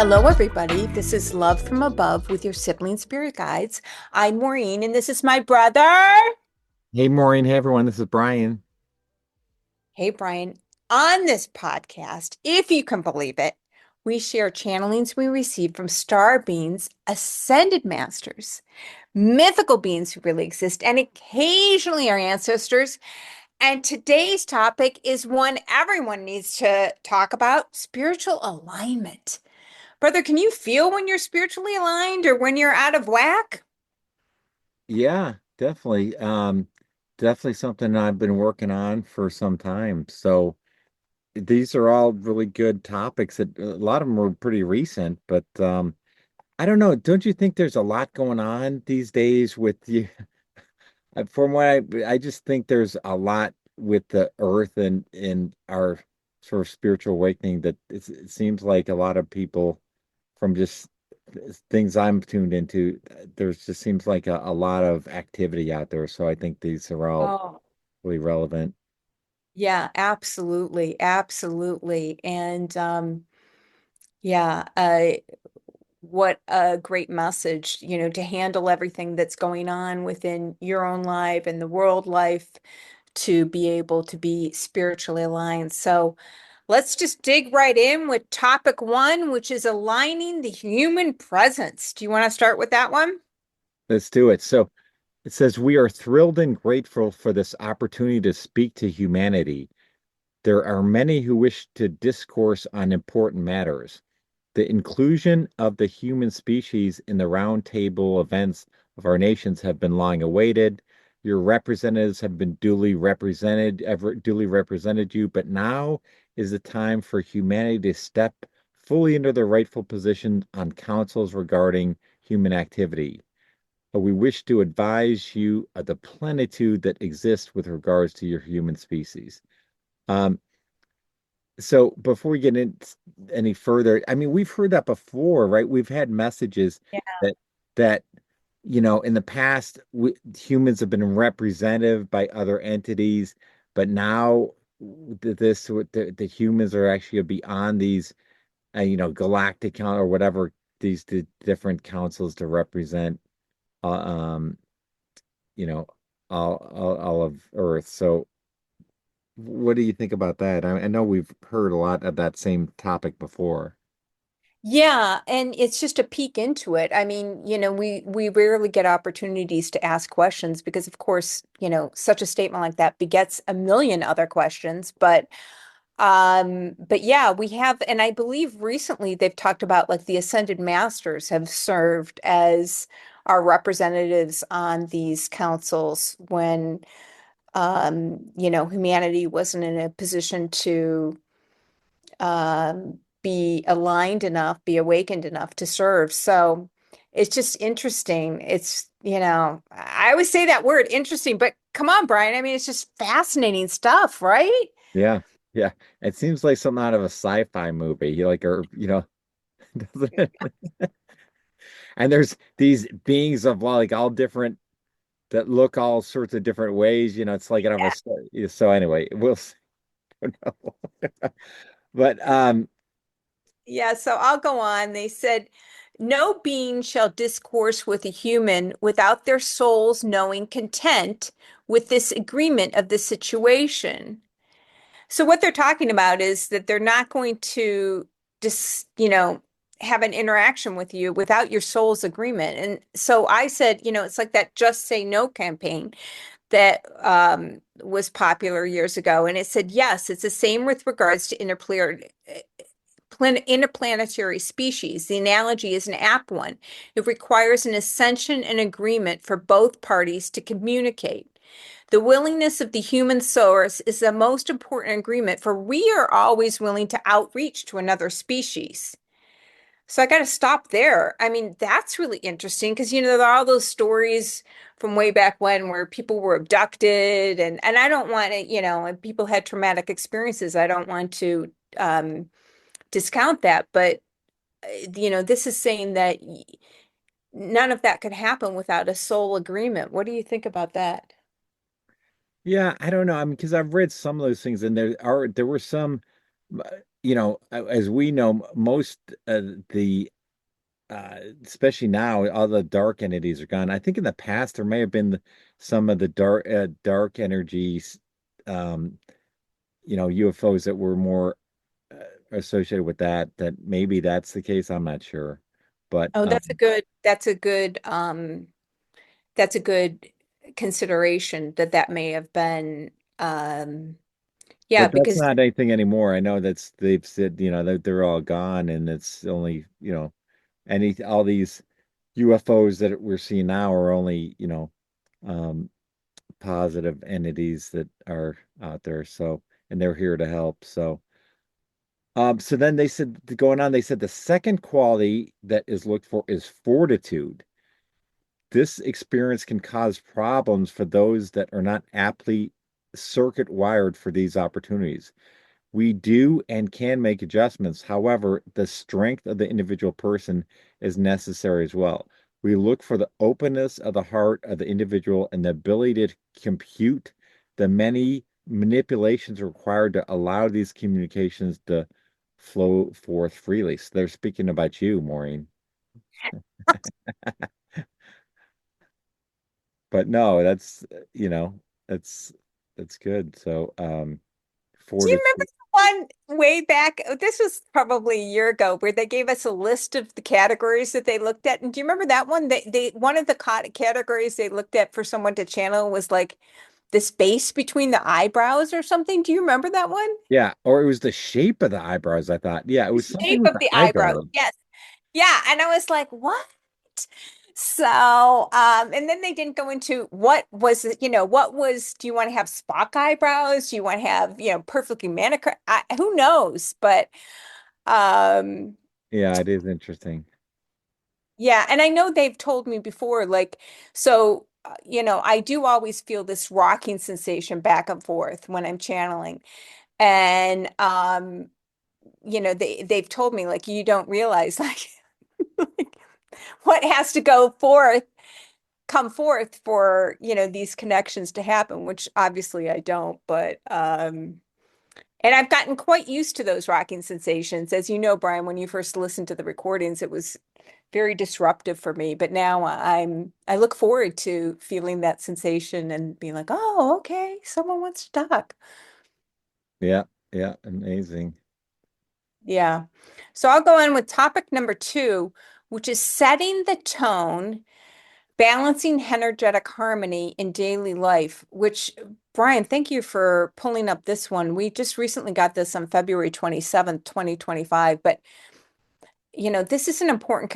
Hello, everybody. This is Love from Above with your Sibling Spirit Guides. I'm Maureen, and this is my brother. Hey Maureen, hey everyone, this is Brian. Hey, Brian. On this podcast, if you can believe it, we share channelings we receive from star beings, ascended masters, mythical beings who really exist, and occasionally our ancestors. And today's topic is one everyone needs to talk about: spiritual alignment. Brother, can you feel when you're spiritually aligned or when you're out of whack? Yeah, definitely. Definitely something I've been working on for some time. So these are all really good topics that a lot of them were pretty recent, but I don't know. Don't you think there's a lot going on these days with you? From what I just think there's a lot with the earth and in our sort of spiritual awakening that it seems like a lot of people from just things I'm tuned into, there's just seems like a lot of activity out there. So I think these are all Oh, really relevant. yeah, absolutely. Absolutely. And yeah, what a great message, to handle everything that's going on within your own life and the world life to be able to be spiritually aligned. So let's just dig right in with topic one, which is aligning the human presence. Do you want to start with that one? Let's do it. So it says, we are thrilled and grateful for this opportunity to speak to humanity. There are many who wish to discourse on important matters. The inclusion of the human species in the roundtable events of our nations have been long awaited. Your representatives have been duly represented you, but now is the time for humanity to step fully into their rightful position on councils regarding human activity. We wish to advise you of the plenitude that exists with regards to your human species. Um, so before we get in any further, I mean, we've heard that before, right? We've had messages that that in the past, humans have been represented by other entities, but now the humans are actually beyond these, galactic count or whatever these the different councils to represent, uh, um, you know, all of Earth. So what do you think about that? I know we've heard a lot of that same topic before. Yeah, and it's just a peek into it. I mean, we rarely get opportunities to ask questions because, of course, such a statement like that begets a million other questions. But yeah, we have, and I believe recently they've talked about like the Ascended Masters have served as our representatives on these councils when humanity wasn't in a position to be aligned enough, be awakened enough to serve. So it's just interesting. I always say that word interesting, but come on, Brian. I mean, it's just fascinating stuff, right? Yeah, yeah. It seems like something out of a sci-fi movie. You like, or doesn't it? And there's these beings of like all different that look all sorts of different ways. It's like out of a so anyway, we'll see. But Yeah, so I'll go on. They said, no being shall discourse with a human without their souls knowing content with this agreement of the situation. So what they're talking about is that they're not going to just, have an interaction with you without your soul's agreement. And so I said, it's like that Just Say No campaign that was popular years ago. And it said, yes, it's the same with regards to interplanetary species. The analogy is an apt one. It requires an ascension and agreement for both parties to communicate. The willingness of the human source is the most important agreement, for we are always willing to outreach to another species. So I got to stop there. I mean, that's really interesting because, there are all those stories from way back when where people were abducted and I don't want to, and people had traumatic experiences. I don't want to discount that, but this is saying that none of that could happen without a soul agreement. What do you think about that? yeah, I don't know. I mean, because I've read some of those things, and there were some. as we know, most the especially now, all the dark entities are gone. I think in the past there may have been some of the dark energies, um, UFOs that were more associated with that. That maybe that's the case. I'm not sure, but Oh, that's a good consideration that that may have been, yeah, that's because not anything anymore. I know they've said that they're all gone, and it's only any all these UFOs that we're seeing now are only um, positive entities that are out there. So, and they're here to help. So then they said, going on, they said the second quality that is looked for is fortitude. This experience can cause problems for those that are not aptly circuit wired for these opportunities. We do and can make adjustments. However, the strength of the individual person is necessary as well. We look for the openness of the heart of the individual and the ability to compute the many manipulations required to allow these communications to flow forth freely. So they're speaking about you, Maureen. But no, you know, that's that's good. So, do you remember fortitude. the one way back? This was probably a year ago where they gave us a list of the categories that they looked at. And do you remember that one? They one of the categories they looked at for someone to channel was like the space between the eyebrows or something. Do you remember that one? Yeah, or it was the shape of the eyebrows, I thought. Yeah, it The was something shape with of the the eyebrows. eyebrows. Yes. Yeah. And I was like, what? So, and then they didn't go into what was, what was, do you want to have Spock eyebrows? Do you want to have, perfectly manicured? Who knows? But, um, Yeah, it is interesting. yeah. And I know they've told me before, like, so, I do always feel this rocking sensation back and forth when I'm channeling. And, they've told me, like, you don't realize, like, what has to come forth for, these connections to happen, which obviously I don't, but and I've gotten quite used to those rocking sensations. As you know, Brian, when you first listened to the recordings, it was very disruptive for me, but now I look forward to feeling that sensation and being like, "Oh, okay, someone wants to talk." Yeah, yeah, amazing. Yeah. So I'll go in with topic number 2, which is setting the tone, balancing energetic harmony in daily life, which, Brian, thank you for pulling up this one. We just recently got this on February 27th, 2025, but this is an important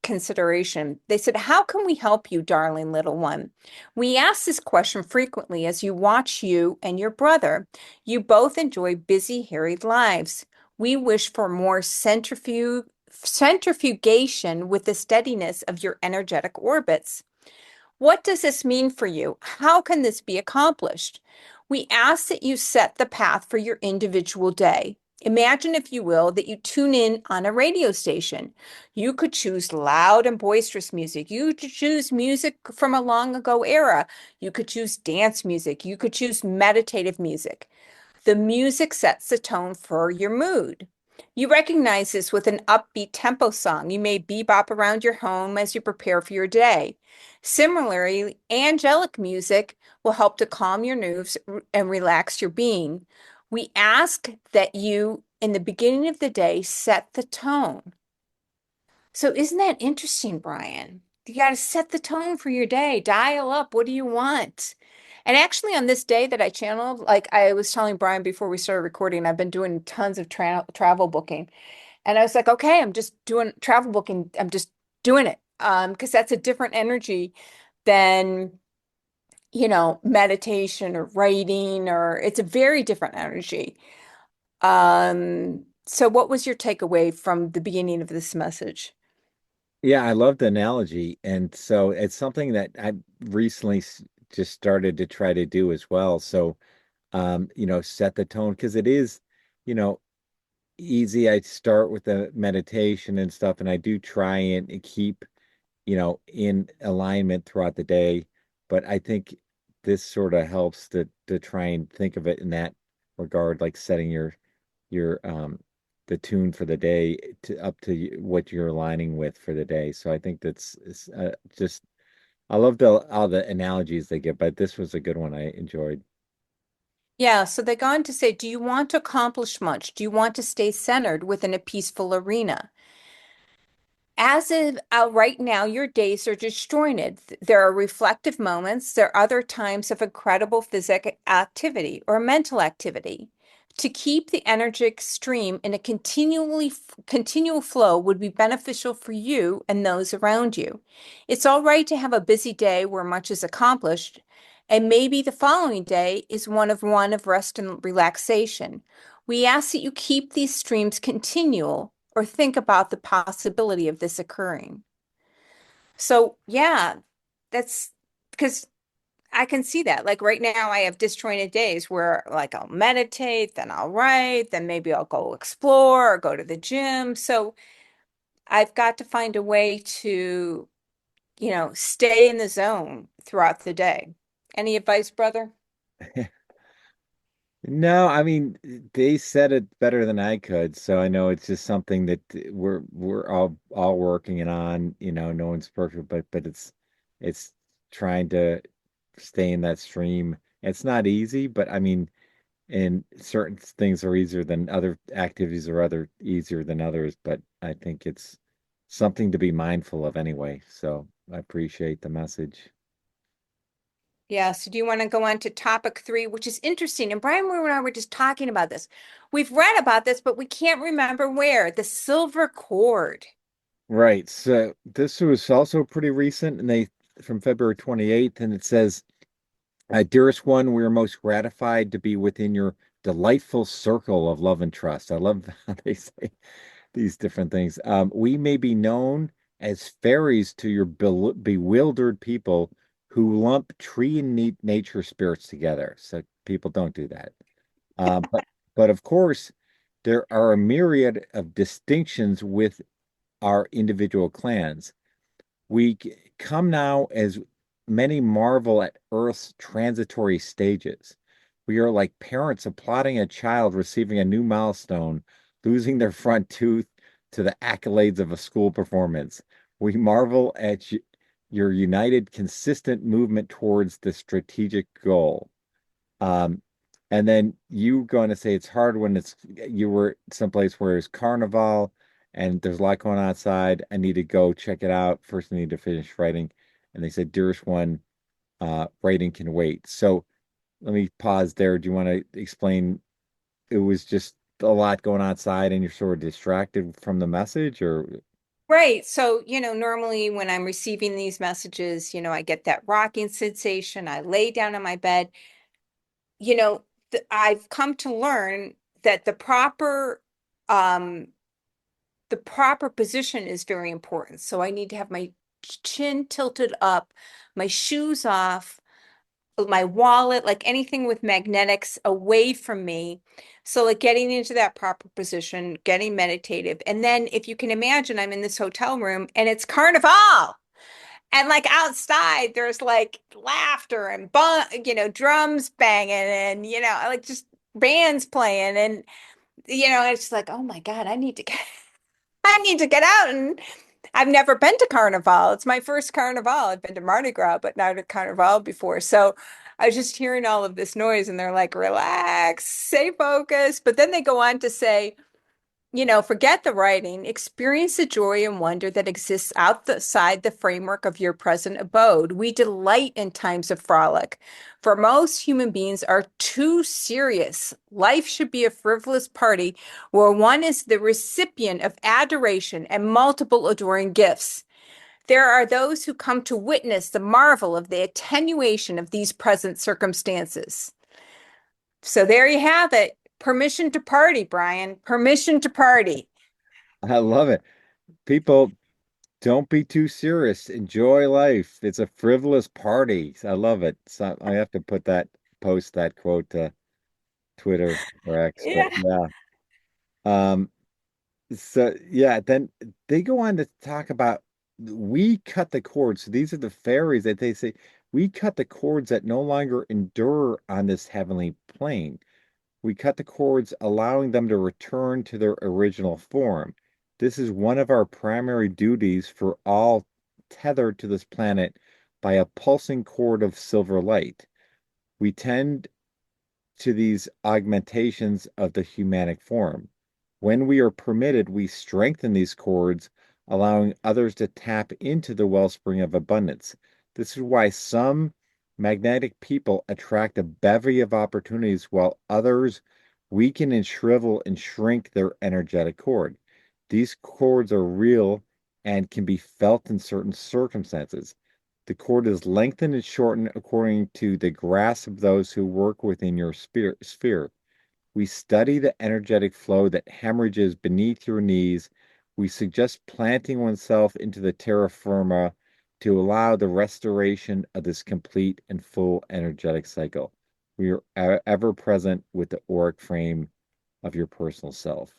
consideration. They said, "How can we help you, darling little one?" We ask this question frequently as you watch you and your brother. You both enjoy busy, harried lives. We wish for more centrifugation with the steadiness of your energetic orbits. What does this mean for you? How can this be accomplished? We ask that you set the path for your individual day. Imagine, if you will, that you tune in on a radio station. You could choose loud and boisterous music. You could choose music from a long ago era. You could choose dance music. You could choose meditative music. The music sets the tone for your mood. You recognize this with an upbeat tempo song. You may bebop around your home as you prepare for your day. Similarly, angelic music will help to calm your nerves and relax your being. We ask that you, in the beginning of the day, set the tone. So, isn't that interesting, Brian? You got to set the tone for your day. Dial up. What do you want? And actually, on this day that I channeled, like I was telling Brian before we started recording, I've been doing tons of travel booking. And I was like, okay, I'm just doing travel booking. I'm just doing it. Because that's a different energy than, meditation or writing, or it's a very different energy. So what was your takeaway from the beginning of this message? Yeah, I love the analogy. And so it's something that I recently just started to try to do as well. So, set the tone because it is, you know, easy. I start with the meditation and stuff, and I do try and keep, in alignment throughout the day. But I think this sort of helps to try and think of it in that regard, like setting your the tune for the day to up to what you're aligning with for the day. So I think just I love the all the analogies they give, but this was a good one I enjoyed. Yeah, so they go on to say, do you want to accomplish much? Do you want to stay centered within a peaceful arena? As of right now, your days are disjointed. There are reflective moments. There are other times of incredible physical activity or mental activity. To keep the energetic stream in a continual flow would be beneficial for you and those around you. It's all right to have a busy day where much is accomplished, and maybe the following day is one of rest and relaxation. We ask that you keep these streams continual or think about the possibility of this occurring. So, yeah, that's because I can see that. Like right now, I have disjointed days where, like, I'll meditate, then I'll write, then maybe I'll go explore or go to the gym. So, I've got to find a way to, stay in the zone throughout the day. Any advice, brother? No, I mean they said it better than I could, so I know it's just something that we're all working it on. No one's perfect, but it's trying to stay in that stream. It's not easy, but I mean, and certain things are easier than other activities are other easier than others, but I think it's something to be mindful of anyway. So I appreciate the message. Yeah, so do you want to go on to topic three, which is interesting? And Brian Moore and I were just talking about this. We've read about this, but we can't remember where. The silver cord. Right. So this was also pretty recent, and they from February 28th, and it says, dearest one, we are most gratified to be within your delightful circle of love and trust. I love how they say these different things. We may be known as fairies to your bewildered people who lump tree and nature spirits together. So people don't do that. Uh, but but of course, there are a myriad of distinctions with our individual clans. We come now as many marvel at Earth's transitory stages. We are like parents applauding a child receiving a new milestone, losing their front tooth to the accolades of a school performance. We marvel at your united, consistent movement towards the strategic goal. Um, and then you going to say it's hard when you were someplace where it's carnival and there's a lot going on outside. I need to go check it out. First, I need to finish writing. And they said, dearest one, writing can wait. So let me pause there. Do you want to explain? It was just a lot going on outside and you're sort of distracted from the message, or Right. So, normally when I'm receiving these messages, I get that rocking sensation. I lay down in my bed. I've come to learn that um the proper position is very important. So I need to have my chin tilted up, my shoes off, my wallet, like anything with magnetics away from me. So like getting into that proper position, getting meditative. And then if you can imagine, I'm in this hotel room and it's carnival. And like outside, there's like laughter and drums banging and like just bands playing and it's like, oh my God, I need to get out. And I've never been to Carnival. It's my first Carnival. I've been to Mardi Gras, but not to Carnival before. So I was just hearing all of this noise and they're like, relax, stay focused. But then they go on to say, forget the writing, experience the joy and wonder that exists outside the framework of your present abode. We delight in times of frolic. For most human beings are too serious. Life should be a frivolous party where one is the recipient of adoration and multiple adoring gifts. There are those who come to witness the marvel of the attenuation of these present circumstances. So there you have it. Permission to party, Brian. Permission to party. I love it. People, don't be too serious. Enjoy life. It's a frivolous party. I love it. So I have to post that quote to Twitter or X, but Yeah. yeah. Um, so yeah, then they go on to talk about we cut the cords. So these are the fairies that they say we cut the cords that no longer endure on this heavenly plane. We cut the cords, allowing them to return to their original form. This is one of our primary duties for all tethered to this planet by a pulsing cord of silver light. We tend to these augmentations of the humanic form. When we are permitted, we strengthen these cords, allowing others to tap into the wellspring of abundance. This is why some magnetic people attract a bevy of opportunities, while others weaken and shrivel and shrink their energetic cord. These cords are real and can be felt in certain circumstances. The cord is lengthened and shortened according to the grasp of those who work within your sphere. We study the energetic flow that hemorrhages beneath your knees. We suggest planting oneself into the terra firma to allow the restoration of this complete and full energetic cycle. We are ever present with the auric frame of your personal self.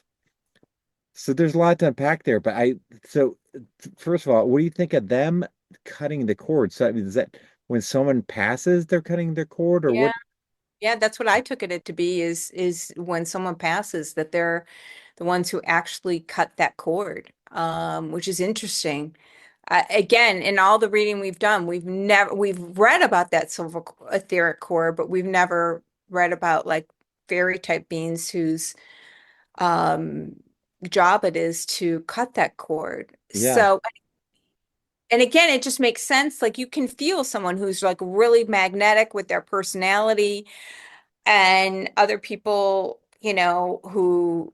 So there's a lot to unpack there, but so first of all, what do you think of them cutting the cord? So I mean, is that when someone passes, they're cutting their cord, or Yeah. what? Yeah, that's what I took it to be is when someone passes that they're the ones who actually cut that cord, which is interesting. Again, in all the reading we've done, we've read about that silver etheric cord, but we've never read about like fairy type beings whose um, job it is to cut that cord. Yeah. So, and again, it just makes sense. Like you can feel someone who's like really magnetic with their personality and other people, who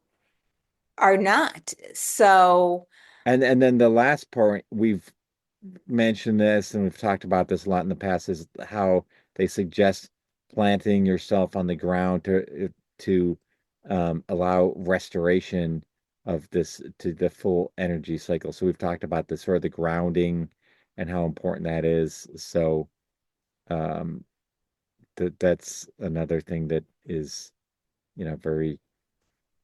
are not. So, And then the last part, we've mentioned this and we've talked about this a lot in the past, is how they suggest planting yourself on the ground to allow restoration of this to the full energy cycle. So we've talked about the sort of the grounding and how important that is. So um, that's another thing that is, very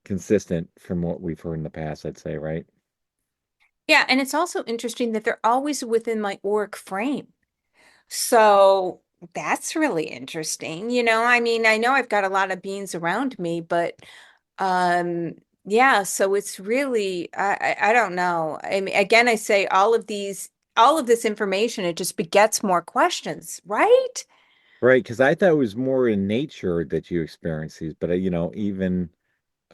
consistent from what we've heard in the past, I'd say, right? yeah, and it's also interesting that they're always within my auric frame. So, that's really interesting. I mean, I know I've got a lot of beings around me, but um yeah, so it's really I don't know. I mean, again, I say all of this information, it just begets more questions, right? Right, because I thought it was more in nature that you experience these, but even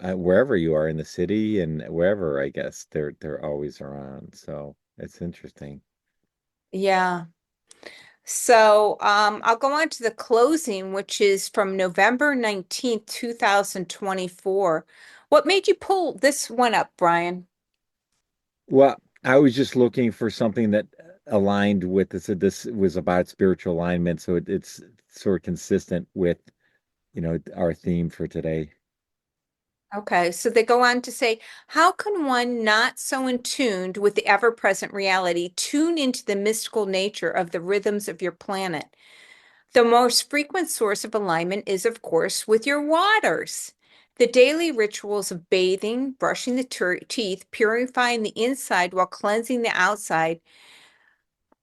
wherever you are in the city and wherever, I guess they're always around. So it's interesting. Yeah. So I'll go on to the closing, which is from November 19th, 2024. What made you pull this one up, Brian? Well, I was just looking for something that aligned with this. This was about spiritual alignment, so it's sort of consistent with, our theme for today. Okay, so they go on to say, how can one not so in tuned with the ever-present reality tune into the mystical nature of the rhythms of your planet? The most frequent source of alignment is, of course, with your waters. The daily rituals of bathing, brushing the teeth, purifying the inside while cleansing the outside,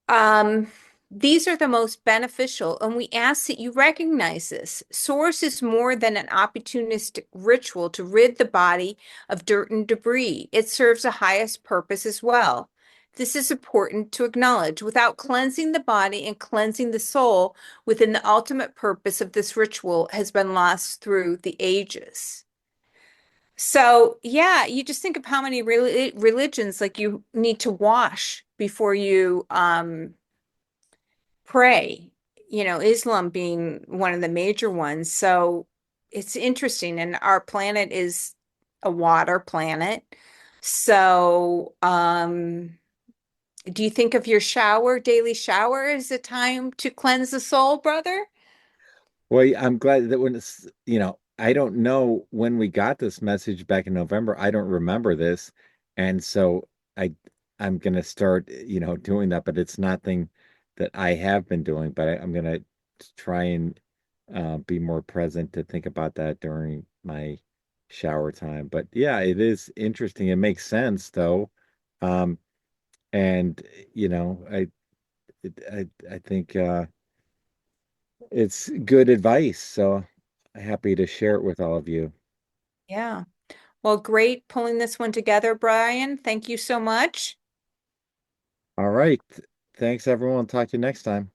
um, these are the most beneficial, and we ask that you recognize this. Source is more than an opportunistic ritual to rid the body of dirt and debris. It serves a highest purpose as well. This is important to acknowledge. Without cleansing the body and cleansing the soul within the ultimate purpose of this ritual has been lost through the ages. So, yeah, you just think of how many religions like you need to wash before you pray, Islam being one of the major ones. So it's interesting. And our planet is a water planet. So, do you think of your daily shower as a time to cleanse the soul, brother? Well, I'm glad that when I don't know when we got this message back in November. I don't remember this. And so I'm gonna start, doing that, but it's nothing that I have been doing, but I'm gonna try and be more present to think about that during my shower time. But yeah, it is interesting. It makes sense though. Um, and I think it's good advice. So happy to share it with all of you. Yeah. Well, great pulling this one together, Brian. Thank you so much. All right. Thanks, everyone. Talk to you next time.